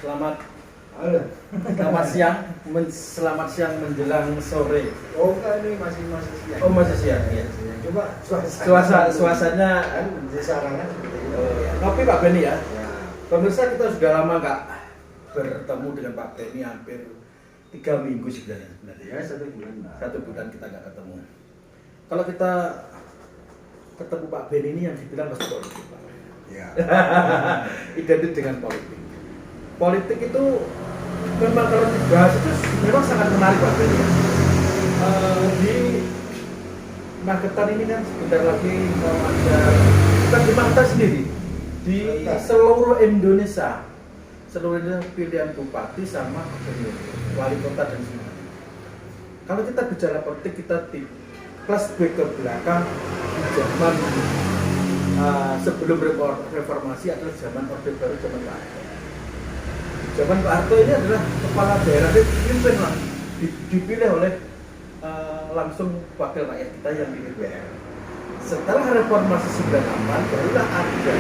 Selamat Halo. selamat siang menjelang sore. Oh enggak, ini masih siang. Oh masih siang ya. Coba Suasananya kan di sarangan seperti itu. Kopi Pak Beni ya. Ya. Pemirsa, kita sudah lama nggak bertemu dengan Pak Beni, hampir 3 minggu sebenarnya. Ya 1 bulan lah. 1 bulan kita nggak ketemu. Kalau kita ketemu Pak Beni ini yang dibilang pasti politik Pak. Ya. Identik dengan politik. Politik itu memang kalau dibahas itu memang sangat menarik Pak Beni. Di Magetan ini kan sebentar lagi mau ada, bukan di Magetan sendiri, di seluruh Indonesia pilihan bupati sama gubernur, wali kota dan semuanya. Kalau kita bicara politik, kita di flashback ke belakang di zaman sebelum reformasi adalah zaman Orde Baru, zaman Pak Harto. Zaman Pak Harto ini adalah kepala daerah dipimpin lah, dipilih oleh langsung wakil rakyat kita yang di DPR. Setelah reformasi 98 barulah ada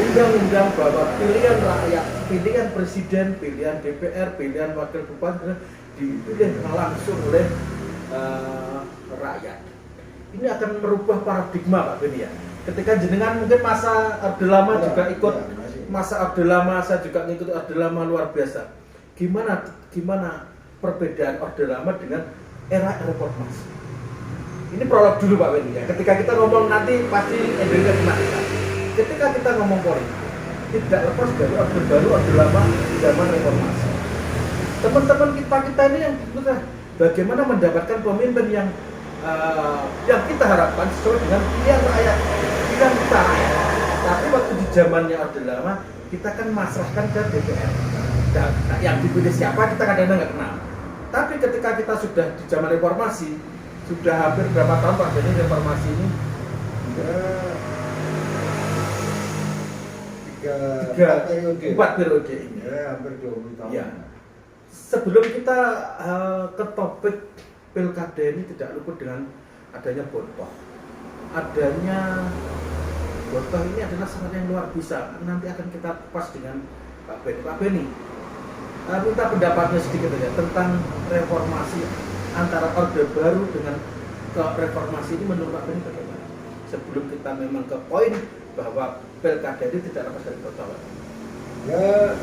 undang-undang bahwa pilihan rakyat, pilihan presiden, pilihan DPR, pilihan wakil bupati dipilih langsung oleh rakyat. Ini akan merubah paradigma Pak Beni ya. Ketika jenengan mungkin masa Orde Lama juga ikut, masa Orde Lama saya juga ngikut Orde Lama, luar biasa. Gimana perbedaan Orde Lama dengan era reformasi? Ini prolog dulu Pak Beni ya. Ketika kita ngomong nanti pasti Indonesia kemarin. Ketika kita ngomong politik, tidak lepas dari Orde Baru, Orde Lama, zaman reformasi. Teman-teman kita ini yang bagaimana mendapatkan pemimpin yang kita harapkan sesuai dengan pilihan rakyat, pilihan kita rakyat. Tapi waktu di zamannya Orde Lama, kita kan masrahkan ke DPR. Dan yang dipilih siapa kita kadang-kadang nggak kenal. Tapi ketika kita sudah di zaman reformasi, sudah hampir berapa tahun Pak Beni reformasi ini? Empat periode ini. Ya, hampir 20 tahun. Ya. Sebelum kita ke topik pilkada ini, tidak luput dengan adanya botoh. Adanya botoh ini adalah sangat yang luar biasa. Nanti akan kita kupas dengan Pak Beni. Pak Beni, minta pendapatnya sedikit aja tentang reformasi antara Orde Baru dengan reformasi ini menurut Pak Beni bagaimana? Sebelum kita memang ke poin bahwa pilkada ini tidak lepas dari botoh. Ya,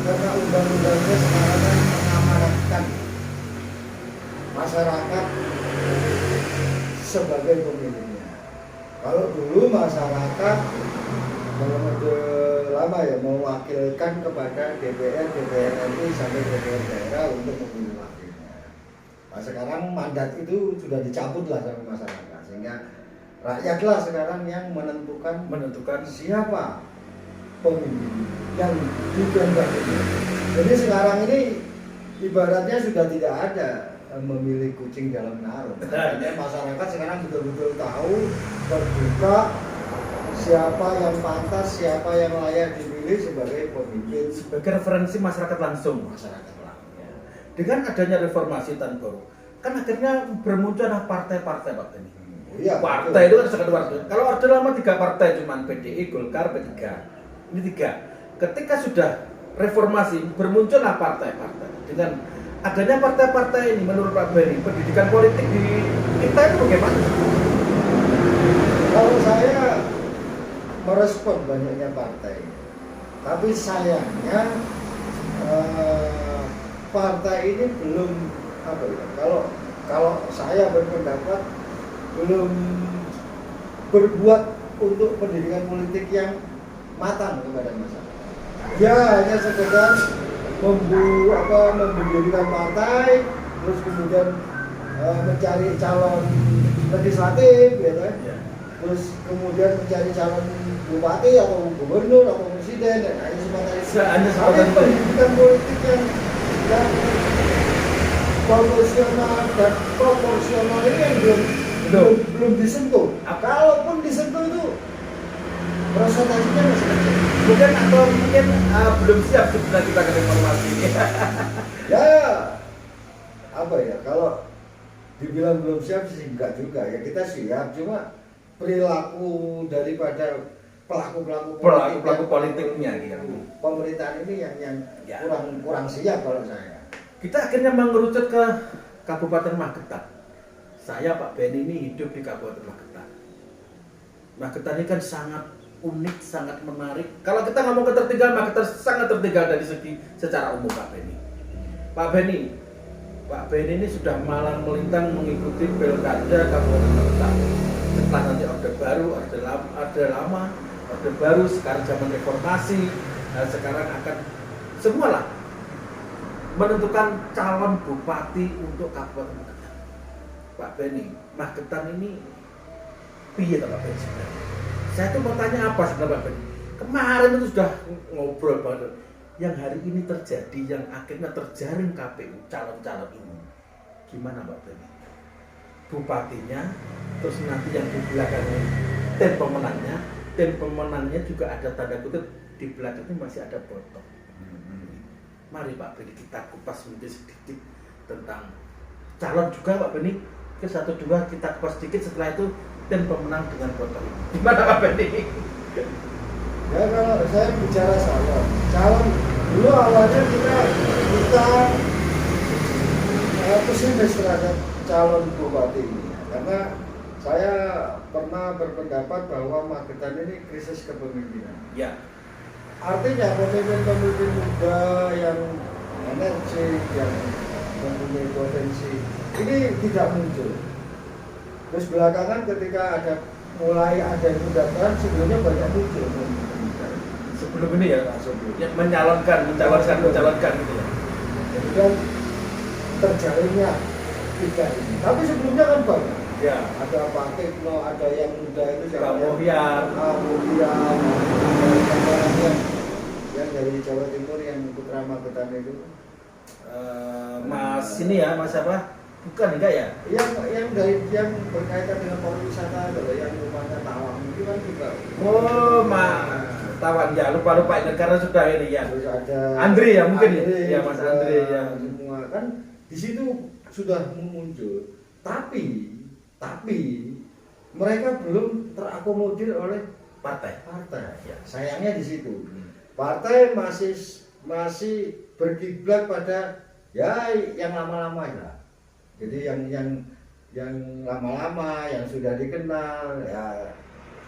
karena undang-undangnya sekarang kan mengamanatkan masyarakat sebagai pemilihnya. Kalau dulu masyarakat dalam Orde Lama ya mewakilkan kepada DPR RI sampai DPR daerah untuk memilih wakilnya. Nah, sekarang mandat itu sudah dicabut lah sama masyarakat, sehingga rakyatlah sekarang yang menentukan siapa pemimpin yang dikehendaki. Jadi sekarang ini ibaratnya sudah tidak ada memilih kucing dalam karung. Artinya masyarakat sekarang betul-betul tahu, terbuka, siapa yang pantas, siapa yang layak dipilih sebagai pemimpin, sebagai referensi masyarakat langsung. Dengan adanya reformasi Tan Baru, kan akhirnya bermunculan partai-partai Pak Beni. Iya, partai itu kan sangat luar biasa. Kalau Orde Lama 3 partai cuman PDI, Golkar, P3. Ini 3. Ketika sudah reformasi bermuncullah partai-partai. Dengan adanya partai-partai ini menurut Pak Beni, pendidikan politik di kita itu bagaimana? Kalau saya merespon banyaknya partai, tapi sayangnya partai ini belum kalau saya berpendapat belum berbuat untuk pendidikan politik yang matang kepada masyarakat. Ya hanya sekedar mendirikan partai, terus kemudian mencari calon legislatif, gitu kan? Ya. Terus kemudian mencari calon bupati atau gubernur atau presiden dan lain sebagainya. Tapi pendidikan politik yang konvensional dan proporsional ini yang belum disentuh. Kalaupun disentuh itu prosentasinya masih kecil. Mungkin belum siap sebenarnya kita ke reformasi ini. Ya, apa ya, kalau dibilang belum siap sih enggak juga ya, kita siap, cuma perilaku daripada pelaku politiknya gitu. Pemerintahan ini yang Ya. kurang siap kalau saya. Kita akhirnya mengerucut ke Kabupaten Magetan. Saya Pak Benny ini hidup di Kabupaten Magetan. Magetan ini kan sangat unik, sangat menarik. Kalau kita ngomong ketertinggalan, Magetan sangat tertinggal dari segi secara umum Pak Benny. Pak Benny ini sudah malang melintang mengikuti pilkada Kabupaten Magetan. Setelah nanti orde baru, orde lama, orde baru, sekarang zaman reformasi, dan sekarang akan semualah menentukan calon bupati untuk Kabupaten Magetan. Pak Benny, Magetan ini piye Pak Benny sebenarnya? Saya tuh mau tanya apa sebenarnya Pak Benny? Kemarin itu sudah ngobrol banget. Yang hari ini terjadi, yang akhirnya terjaring KPU calon-calon ini. Gimana Pak Benny? Bupatinya, terus nanti yang di belakangnya tim pemenangnya juga ada tanda kutip di belakangnya masih ada botol. Mari Pak Benny kita kupas sedikit tentang calon juga Pak Benny. Ke 1-2 kita kupas sedikit, setelah itu tim pemenang dengan botol. Gimana Pak Benny? Ya kalau saya bicara calon dulu awalnya kita pesimis terhadap calon bupati ini, karena saya pernah berpendapat bahwa Magetan ini krisis kepemimpinan. Ya. Artinya pemimpin-pemimpin muda yang energi, yang mempunyai potensi ini tidak muncul. Terus belakangan ketika mulai ada yang mendaftar, sebelumnya banyak muncul. Sebelum ini ya, yang mencalonkan gitu ya. Kemudian terjalinnya 3 ini. Tapi sebelumnya kan banyak. Ya. Ada Pak Tekno, ada yang muda itu Pak Mohyan, yang dari Jawa Timur yang putra Magetan itu. Mas ini ya, Mas apa? Bukan enggak ya? Yang berkaitan dengan pariwisata adalah yang rumahnya Tawang itu kan juga. Oh, Tawang ya, lupa ingat karena sudah ini ya. Terus ada Andri ya mungkin Andri, ya, Mas Andri ya. Semua kan di situ sudah muncul. Tapi mereka belum terakomodir oleh Partai. Ya, sayangnya di situ. Partai masih berkiblat pada ya yang lama-lama ya. Jadi yang lama-lama, yang sudah dikenal ya.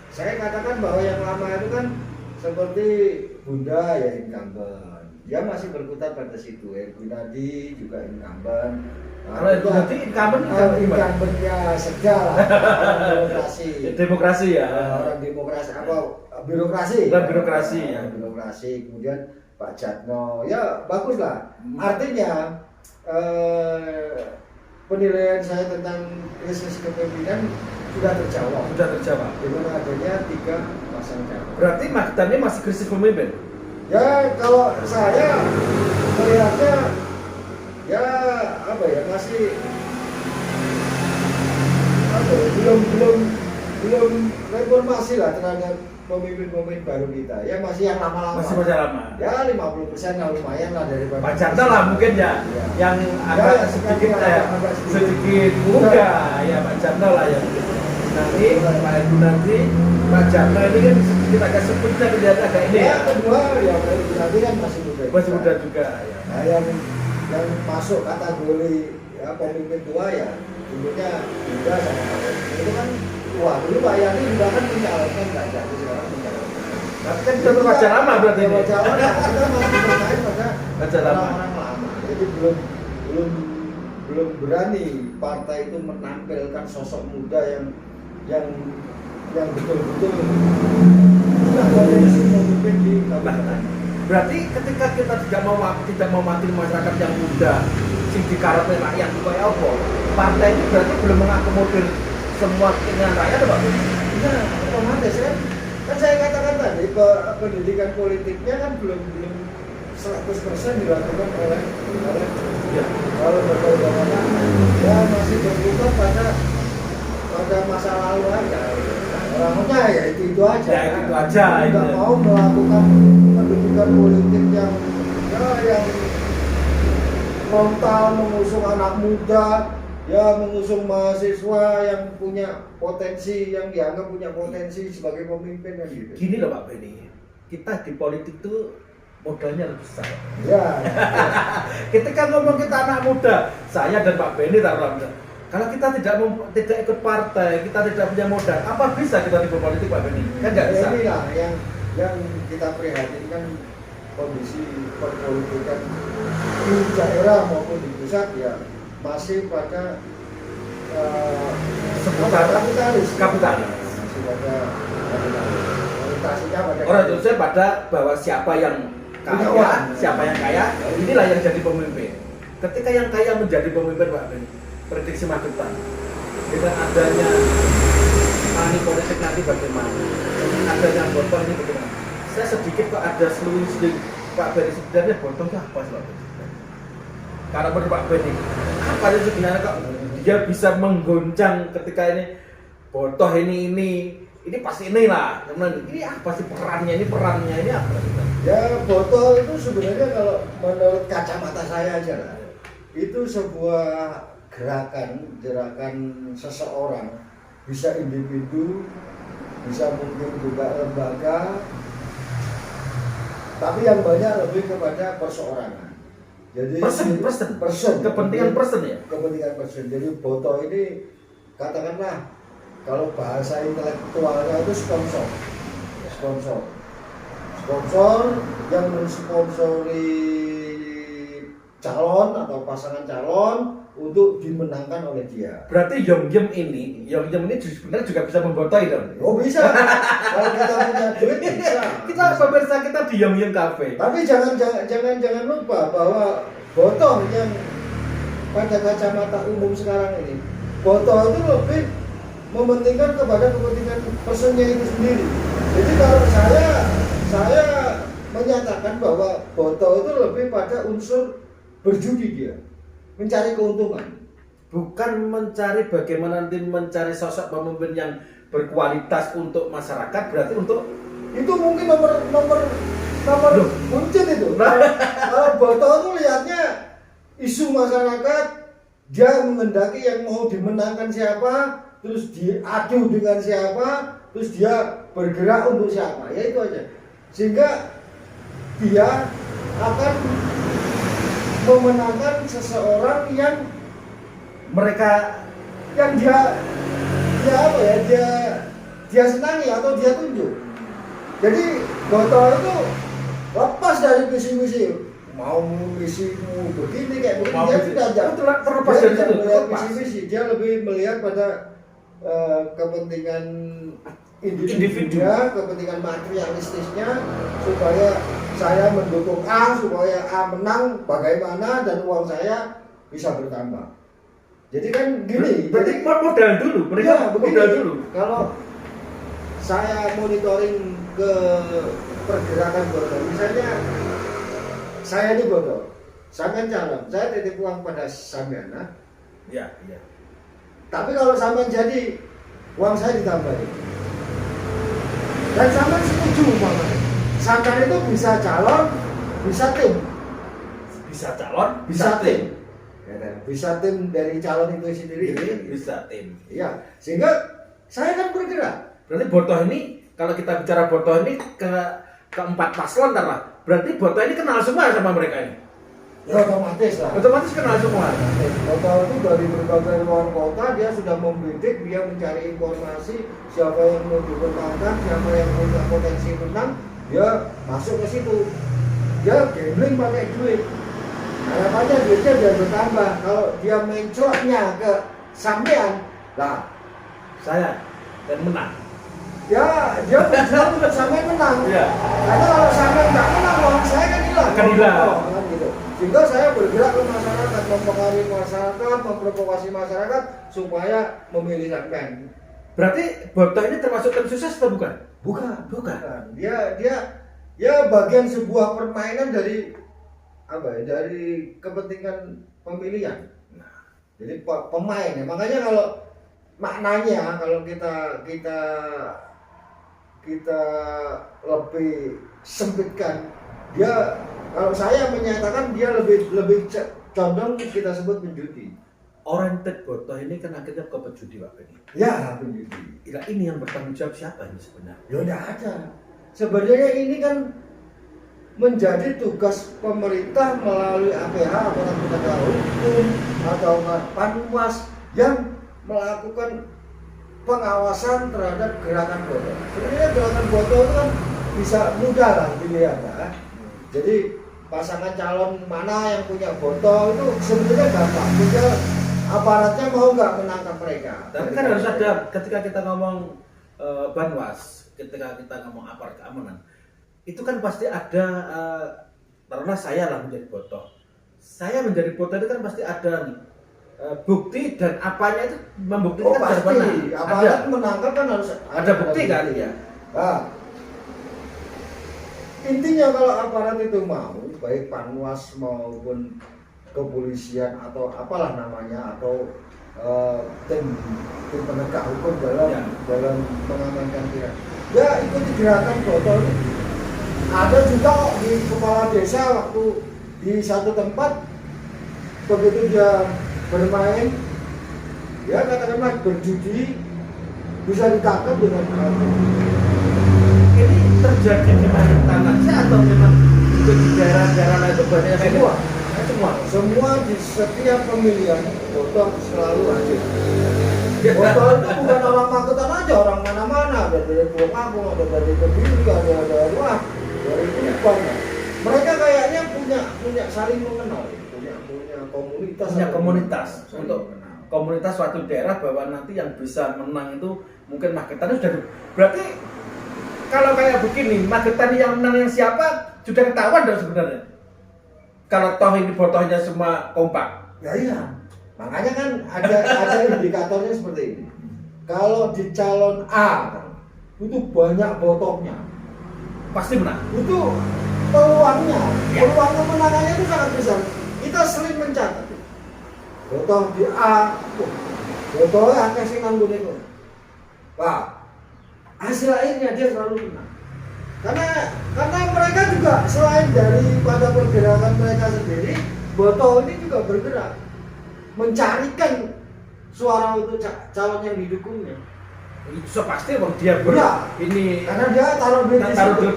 Saya katakan bahwa yang lama itu kan seperti Bunda ya incumbent. Dia masih berkutat pada situ. Gunadi juga incumbent. Kalau Gunadi incumbent ya segala demokrasi ya. Orang demokrasi apa birokrasi. Bukan birokrasi ya. Birokrasi. Kemudian Pak Jatno ya bagus lah. Artinya penilaian saya tentang krisis kepemimpinan sudah terjawab dengan adanya 3 pasang calon. Berarti Magetan ini masih krisis pemimpin? Ya kalau saya melihatnya ya apa ya masih belum reformasi lah terhadap pemimpin baru kita. Ya masih yang lama-lama. Masih lama. Ya 50% lah lumayan lah daripada Pak Janda lah mungkin ya, yang agak sedikit muda ya Pak Janda lah ya. Nanti Pak Heru nanti Pak Janda ini kan sedikit agak sebutnya kelihatan agak ini ya. Kedua ya Pak Heru nanti kan masih muda juga ya. Nah yang masuk kategori ya pemimpin tua ya umurnya muda sama Pak Heru itu kan tua. Dulu Pak Yani juga kan mencalonkan nggak jadi sekarang mencalonkan. Tapi kan sudah wajah lama berarti ini. Wajah lama kita masih bermain pada wajah orang lama. Jadi belum berani partai itu menampilkan sosok muda yang betul-betul memimpin di kabupaten. Berarti ketika kita tidak mau mewakili masyarakat yang muda, sing dikarepe rakyat kaya apa? Partai ini berarti belum mengakomodir semua keinginan rakyat, Pak? Iya, otomatis kan saya katakan tadi pendidikan politiknya kan belum 100% dilakukan oleh ya. Kalau bagaimana ya masih berputar pada masa lalu aja. Orangnya ya itu aja. Ya itu aja. Tidak mau melakukan pendidikan politik yang frontal mengusung anak muda ya mengusung mahasiswa yang punya potensi, yang dianggap punya potensi sebagai pemimpin kan gitu. Gini loh Pak Benny, kita di politik tuh modalnya lebih besar. Ya, Ketika ngomong kita anak muda, saya dan Pak Benny taruhlah, kalau kita tidak ikut partai, kita tidak punya modal, apa bisa kita di politik Pak Benny? Kan nggak bisa. inilah yang kita prihatinkan, kondisi perpolitikan di daerah maupun di pusat ya masih pada Seputar kapitalis. Masih pada kapitalis. Orientasinya pada Orientasinya pada bahwa siapa yang Punya kaya, uang. siapa yang kaya, inilah yang jadi pemimpin. Ketika yang kaya menjadi pemimpin Pak Benny, prediksi masa depan dengan adanya money politik nanti bagaimana, dengan adanya botol ini bagaimana. Saya sedikit kok ada seluruh Pak Benny, sebenarnya botol itu apa sih Pak Benny? Karena menurut Pak Benny, apa sih sebenarnya kok dia bisa menggoncang ketika ini botoh ini pasti inilah, ini apa sih perannya ini apa sih? ya botol itu sebenarnya kalau menurut kacamata saya aja lah, itu sebuah gerakan seseorang, bisa individu, bisa mungkin juga lembaga, tapi yang banyak lebih kepada perseorangan. Jadi person, kepentingan person ya. Kepentingan person. Jadi botol ini katakanlah kalau bahasa intelektualnya itu sponsor yang mensponsori calon atau pasangan calon untuk dimenangkan oleh dia. Berarti Yongyem ini sebenarnya juga bisa membotoi dong. Oh bisa, kalau kita punya duit bisa. Kita pemirsa kita di Yongyem Cafe. Tapi jangan lupa bahwa botoh yang pada kacamata umum sekarang ini, botoh itu lebih mementingkan kepada kepentingan personnya itu sendiri. Jadi kalau saya menyatakan bahwa botoh itu lebih pada unsur berjudi, dia mencari keuntungan, Bukan mencari bagaimana nanti mencari sosok pemimpin yang berkualitas untuk masyarakat, berarti untuk itu mungkin nomor buncit itu. Kalau botoh itu lihatnya isu masyarakat, dia menghendaki yang mau dimenangkan siapa, terus diadu dengan siapa, terus dia bergerak untuk siapa, ya itu aja. Sehingga dia akan memenangkan seseorang yang dia senangi atau dia tunjuk. Jadi botol itu lepas dari visi-misi, mau misimu begini kayak begini, dia tidak terlepas dari itu, melihat visi-misi, dia lebih melihat pada kepentingan individu, kepentingan materialistisnya, supaya saya mendukung A, supaya A menang bagaimana dan uang saya bisa bertambah. Jadi kan gini, berarti modal dulu, mereka modal dulu. Kalau saya monitoring ke pergerakan bodoh, misalnya saya ini bodoh, sampean calon, saya titip uang pada sampean, Iya. tapi kalau sampean jadi, uang saya ditambahin, dan sampean setuju umpamanya, sampean itu bisa calon, bisa tim, bisa tim. Ya kan? Bisa tim dari calon itu sendiri, bisa tim. Iya, sehingga saya kan bergerak. Berarti botoh ini, kalau kita bicara botoh ini keempat paslon lah. Berarti botoh ini kenal semua sama mereka ini. Ya otomatis lah. Otomatis kenal semua. Botoh itu dari berbagai luar kota, dia sudah membidik, dia mencari informasi siapa yang mau dimenangkan, siapa yang punya potensi menang, dia masuk ke situ. Dia gambling pakai duit. Harapannya duitnya biar bertambah. Kalau dia mencloknya ke sampean, lah Saya dan menang. ya dia berjuang untuk sampean menang. Iya. Karena kalau sampean nggak menang, uang saya kan hilang. Akan hilang. Kan gitu. Sehingga saya bergerak ke masyarakat, mempengaruhi masyarakat, memprovokasi masyarakat supaya memilih sampean. Berarti botoh ini termasuk tim sukses atau bukan? Bukan. Dia bagian sebuah permainan dari dari kepentingan pemilihan. Jadi pemain ya. Makanya kalau maknanya kalau kita lebih sempitkan, dia, kalau saya menyatakan dia lebih condong kita sebut menjudi. oriented botoh ini kan akhirnya ke pejudi Pak Beni. Ya, penjudi. Nah, ini yang bertanggung jawab siapa ini sebenarnya? Ya enggak ada. Sebenarnya ini kan menjadi tugas pemerintah melalui APH atau penegak hukum atau Panwas yang melakukan pengawasan terhadap gerakan botoh. Sebenarnya gerakan botoh itu kan bisa mudah lah dilihat ya. Jadi pasangan calon mana yang punya botoh itu sebenarnya gampang. Tinggal aparatnya mau nggak menangkap mereka. Tapi kan harus ada ketika kita ngomong Banwas, ketika kita ngomong aparat keamanan, itu kan pasti ada karena saya lah menjadi botoh. Saya menjadi botoh itu kan pasti ada nih bukti dan apanya itu membuktikan dari mana? Aparat menangkap kan harus Ada bukti kan ya. Nah, intinya kalau aparat itu mau, baik Panwas maupun kepolisian atau apalah namanya atau tim penegak hukum dalam mengamankan kira, ya ikuti gerakan botoh ini. Ada juga kok di kepala desa waktu di satu tempat begitu dia bermain, ya katakanlah berjudi, bisa ditangkap dengan Ini terjadi di mana tanahnya atau memang itu di daerah-daerah lain itu banyak semua di setiap pemilihan botoh selalu hadir. Botoh itu bukan orang Magetan aja, orang mana-mana, ada dari Tulungagung, ada dari Kediri, ada dari Tuban. Mereka kayaknya punya saling mengenal, punya komunitas untuk komunitas suatu daerah bahwa nanti yang bisa menang itu mungkin Magetan itu sudah berarti kalau kayak begini Magetan yang menang yang siapa sudah ketahuan dong sebenarnya. Kalau toh ini botohnya semua kompak. Ya iya. Makanya kan ada indikatornya seperti ini. Kalau di calon A itu banyak botohnya, pasti menang. Itu peluangnya kemenangannya itu sangat besar. Kita sering mencatat botoh di A, botohnya akeh sing nganggo niku. Wah, hasil akhirnya dia selalu menang. Karena mereka juga selain daripada pergerakan mereka sendiri, botoh ini juga bergerak mencarikan suara untuk calon yang didukungnya. Itu pasti bang dia ini karena dia taruh duit di situ.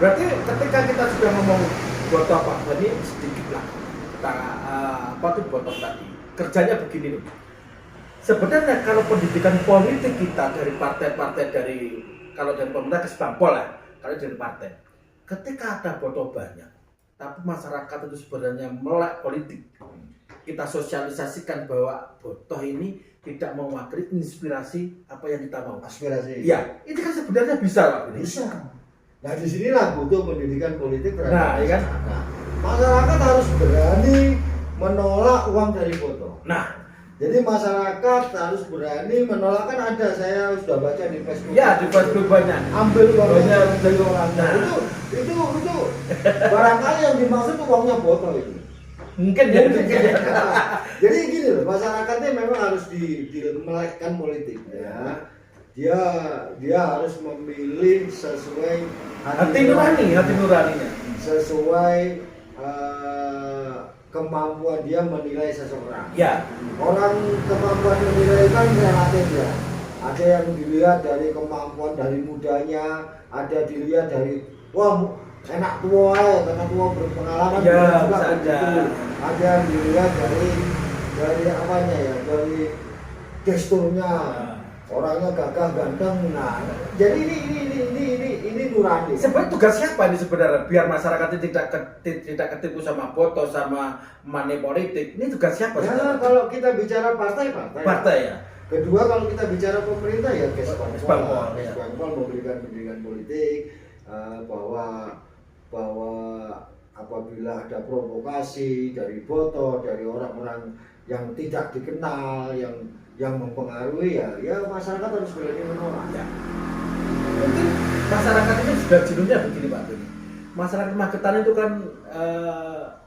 Berarti ketika kita sudah ngomong botoh Pak Beni sedikit lah apa tuh botoh tadi kerjanya begini loh. Sebenarnya kalau pendidikan politik kita dari partai-partai dari kalau dari pemerintah ke Bangpol lah, kalau dari partai, ketika ada botoh banyak, tapi masyarakat itu sebenarnya melek politik, kita sosialisasikan bahwa botoh ini tidak mewakili inspirasi apa yang kita mau. Aspirasi. Iya, itu kan sebenarnya bisa Pak. Bisa. Nah disinilah butuh pendidikan politik terhadap ya kan? Masyarakat harus berani menolak uang dari botoh. Nah, jadi masyarakat harus berani menolak, kan ada, saya sudah baca di Facebook. Ya di Facebook banyak. Ambil uangnya dari orang. Nah, itu barangkali yang dimaksud uangnya botoh itu. Mungkin ya. Jadi gini loh, masyarakatnya memang harus melekkan politik ya. Dia harus memilih sesuai hati nuraninya. Sesuai kemampuan dia menilai seseorang. Ya. Orang kemampuan menilai kan relatif ya. Ada yang dilihat dari kemampuan dari mudanya, ada dilihat dari wah enak tua ya, karena tua berpengalaman. Ya, juga begitu. Ada yang dilihat dari apanya ya, dari gesturnya. Orangnya gagah ganteng. Nah, jadi ini nurani. Sebenarnya tugas siapa ini sebenarnya biar masyarakat tidak ketipu sama botoh sama money politik? Ini tugas siapa? Ya, kalau kita bicara partai. Partai ya. Kedua kalau kita bicara pemerintah ya Bangpol memberikan pendidikan politik bahwa apabila ada provokasi dari botoh, dari orang-orang yang tidak dikenal, yang mempengaruhi ya masyarakat harus berani menolak. Ya. Mungkin masyarakat itu sudah jenuhnya begini Pak Beni. Masyarakat Magetan itu kan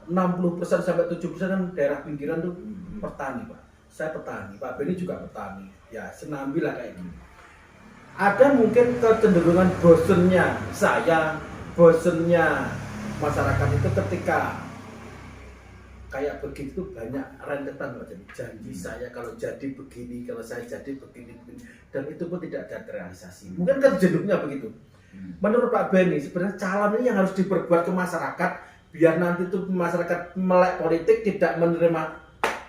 60% sampai 70% kan daerah pinggiran tuh petani Pak. Saya petani, Pak Beni juga petani. Ya senambil lah kayak gini. Ada mungkin kecenderungan bosennya saya, bosennya masyarakat itu ketika kayak begitu banyak rentetan Pak. Jadi janji saya kalau jadi begini, kalau saya jadi begini, dan itu pun tidak ada terrealisasi. Mungkin kan jenuhnya begitu. Menurut Pak Benny, sebenarnya calon ini yang harus diperbuat ke masyarakat biar nanti itu masyarakat melek politik tidak menerima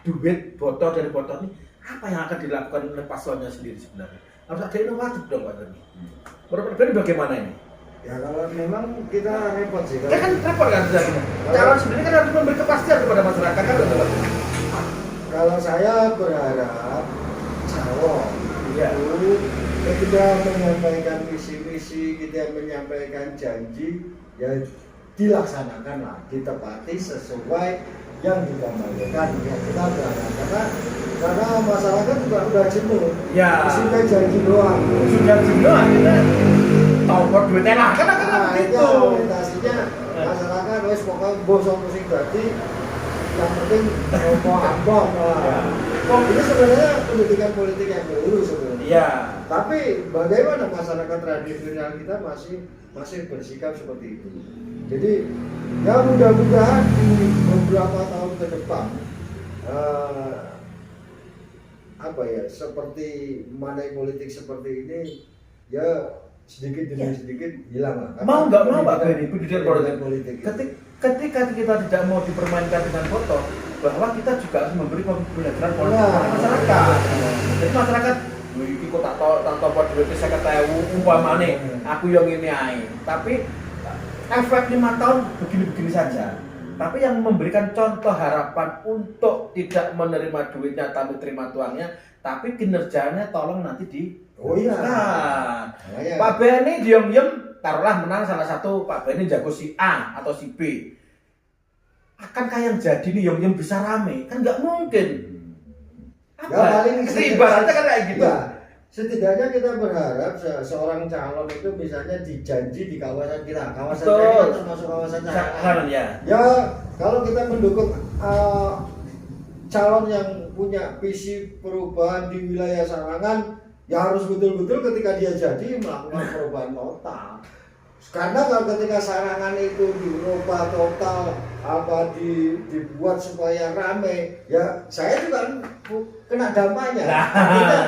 duit botol dari botol ini, apa yang akan dilakukan oleh paslonnya sendiri sebenarnya? Harus ada inovatif dong Pak Benny. Menurut Pak Benny bagaimana ini? Ya kalau memang kita repot sih. Ya kan repot kan sebenarnya. Calon sendiri kan harus memberi kepastian kepada masyarakat kan betul. Kalau saya berharap calon itu ketika menyampaikan visi-misi, kita menyampaikan janji, ya dilaksanakanlah, ditepati sesuai yang digambarkan. Ya kita berharap karena masyarakat juga udah jenuh. Ya. Sudah janji doang. Sudah jenuh akhirnya tahu duitnya lah kan itu gitu. orientasinya masyarakat wes pokoknya bosok musik berarti yang penting mau ambon lah. Oh, ini sebenarnya pendidikan politik yang keliru sebenarnya. Iya. Tapi bagaimana masyarakat tradisional kita masih bersikap seperti itu. Jadi ya mudah-mudahan di beberapa tahun ke depan apa ya seperti money politik seperti ini ya sedikit demi sedikit hilang lah. Mau nggak mau Pak Benny pendidikan politik. Ketika kita tidak mau dipermainkan dengan foto, bahwa kita juga harus memberi pembelajaran politik kepada masyarakat. Jadi masyarakat, iki kok tak tahu duit 50.000 umpamane, aku yang ini ae. Tapi efek 5 tahun begini-begini saja. Tapi yang memberikan contoh harapan untuk tidak menerima duitnya tapi terima tuangnya, tapi kinerjanya tolong nanti di Pak Benny diem-diem taruhlah menang salah satu, Pak Benny jago si A atau si B. Akankah yang jadi nih diem-diem bisa rame? Kan nggak mungkin. Apa? Ya paling ibaratnya kan kayak gitu. Ya, setidaknya kita berharap seorang calon itu misalnya dijanji di kawasan kita. Kawasan kita kan termasuk kawasan Sarangan. Ya, kalau kita mendukung calon yang punya visi perubahan di wilayah Sarangan, ya harus betul-betul ketika dia jadi melakukan perubahan total. Karena kalau ketika Sarangan itu dirubah total, dibuat supaya rame, ya saya juga kena dampaknya. Kita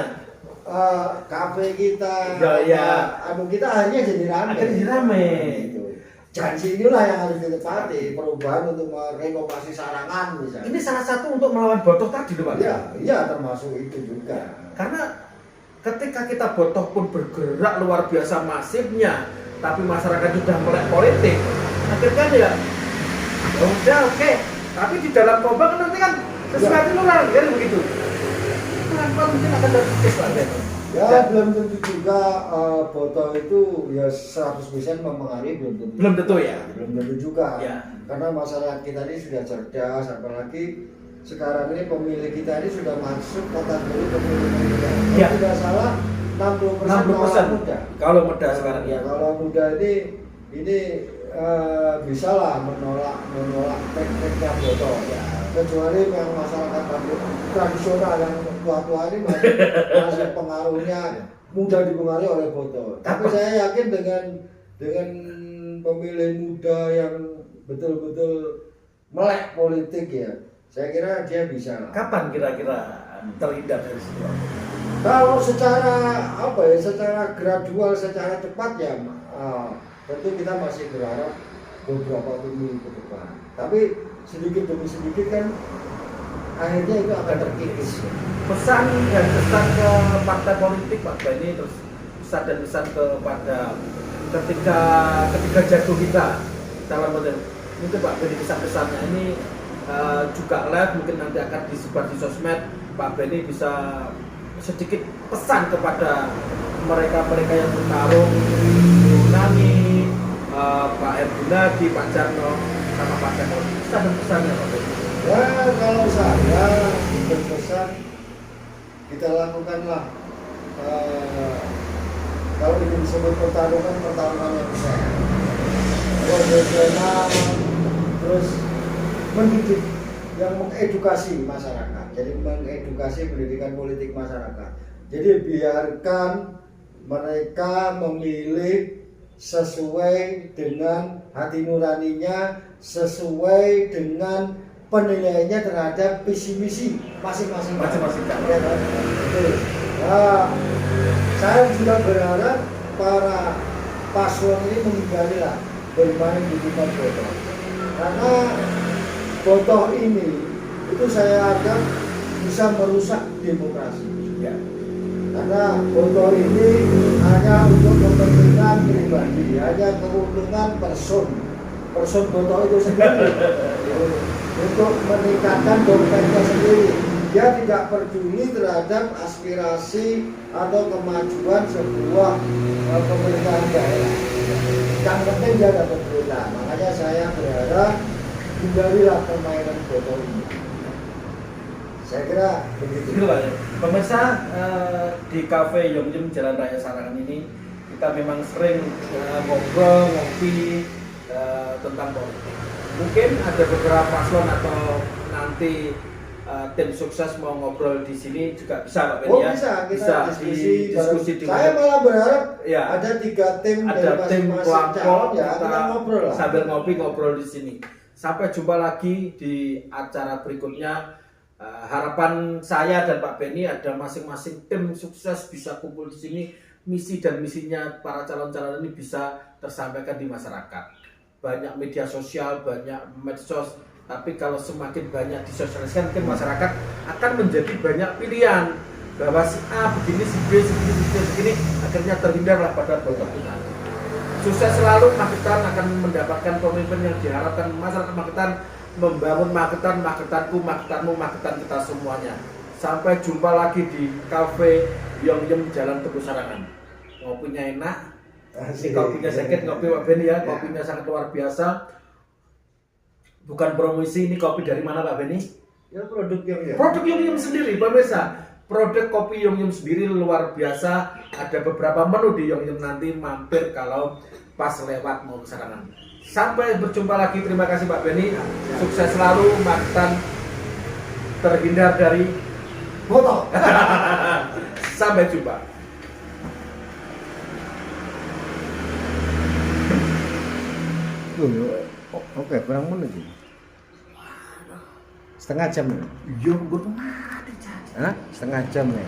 kafe kita, kita akhirnya jadi rame. Gitu. Janji inilah yang harus ditepati, perubahan untuk merenovasi Sarangan misalnya. Ini salah satu untuk melawan botoh tadi loh Pak. Iya termasuk itu juga. Karena ketika kita botoh pun bergerak luar biasa masifnya, tapi masyarakat sudah melek politik, akhirnya ya udah oke. Tapi di dalam kobang nanti kan sesuatu nular kan begitu. Kenapa mungkin akan terkikis Pak Benny? Ya belum tentu juga botol itu ya 100% mempengaruhi belum tentu ya. Belum tentu juga. Ya. Karena masyarakat kita ini sudah cerdas, apalagi sekarang ini pemilih kita ini sudah masuk kategori pemilih muda. Ya. Kalau tidak salah 60% muda. Kalau muda sekarang ya. Kalau muda ini bisa lah menolak tekniknya botol. Ya. Kecuali yang masyarakat tradisional yang tua-tua ini masih pengaruhnya mudah dipengaruhi oleh botol. Tapi saya yakin dengan pemilih muda yang betul-betul melek politik ya, saya kira dia bisa lah. Kapan kira-kira terhindar dari situ? Kalau secara gradual, secara cepat ya, tentu kita masih berharap beberapa pemilu ke depan. Tapi sedikit demi sedikit kan akhirnya itu akan terkikis. Pesan dan pesan ke partai politik Pak Benny, terus pesan kepada ketika jatuh kita dalam model mungkin Pak Benny pesan-pesannya ini juga live mungkin nanti akan disebar di sosmed. Pak Benny bisa sedikit pesan kepada mereka yang bertarung, Nani, Pak Gunadi, Pak Jarno, sama Pak Jarno. Pesannya Pak Benny. Ya kalau saya berpesan kita lakukanlah kalau ini disebut pertarungan yang sehat, profesional, terus mendidik, yang mengedukasi masyarakat. Jadi mengedukasi pendidikan politik masyarakat. Jadi biarkan mereka memilih sesuai dengan hati nuraninya, sesuai dengan penilaiannya terhadap visi misi masing-masing Masing-masing. ya kan? Betul. Nah, saya juga berharap para paslon ini menghindari lah bermain di tingkat botoh, karena botoh ini itu saya anggap bisa merusak demokrasi Ya. karena botoh ini hanya untuk kepentingan pribadi, hanya keuntungan person botoh itu sendiri untuk meningkatkan dompetnya sendiri. Dia tidak peduli terhadap aspirasi atau kemajuan sebuah pemerintahan daerah. Yang penting dia dapat duit. Makanya saya berharap hindarilah permainan botoh ini. Saya kira begitu. Gitu Pak. Pemirsa, di kafe Yum Yum Jalan Raya Sarangan ini kita memang sering ngobrol, ngopi tentang politik. Mungkin ada beberapa paslon atau nanti tim sukses mau ngobrol di sini juga bisa Pak Benny ya. Bisa, kita diskusi di saya malah berharap ya, ada 3 tim dari ada tim masing-masing calon ya, kita ngobrol lah. sambil ngobrol di sini. Sampai jumpa lagi di acara berikutnya. Harapan saya dan Pak Benny ada masing-masing tim sukses bisa kumpul di sini, misi dan misinya para calon-calon ini bisa tersampaikan di masyarakat. Banyak media sosial, banyak medsos, tapi kalau semakin banyak disosialisasikan ke masyarakat akan menjadi banyak pilihan bahwa si A begini, si B begini, akhirnya terhindarlah pada botok-botokan. Sukses selalu, Magetan akan mendapatkan pemimpin yang diharapkan masyarakat Magetan, membangun Magetan, Magetanku, Magetanmu, Magetan kita semuanya. Sampai jumpa lagi di kafe Yum Yum Jalan Teguh Sarangan. Ngopinya enak, ini kopinya sedikit, ngopi Pak Benny ya, kopinya sangat luar biasa. Bukan promosi, ini kopi dari mana Pak Benny? Ya produk Yum Yum. Produk Yum Yum sendiri, pemirsa. Produk kopi Yum Yum sendiri luar biasa. Ada beberapa menu di Yum Yum, nanti mampir kalau pas lewat mau ke Sarangan. Sampai berjumpa lagi, terima kasih Pak Benny. Sukses selalu, Magetan terhindar dari Botoh. Sampai jumpa. Oke, kurang menit ini. Setengah jam ya? Yum, gue tuh mati. Hah? Setengah jam ya?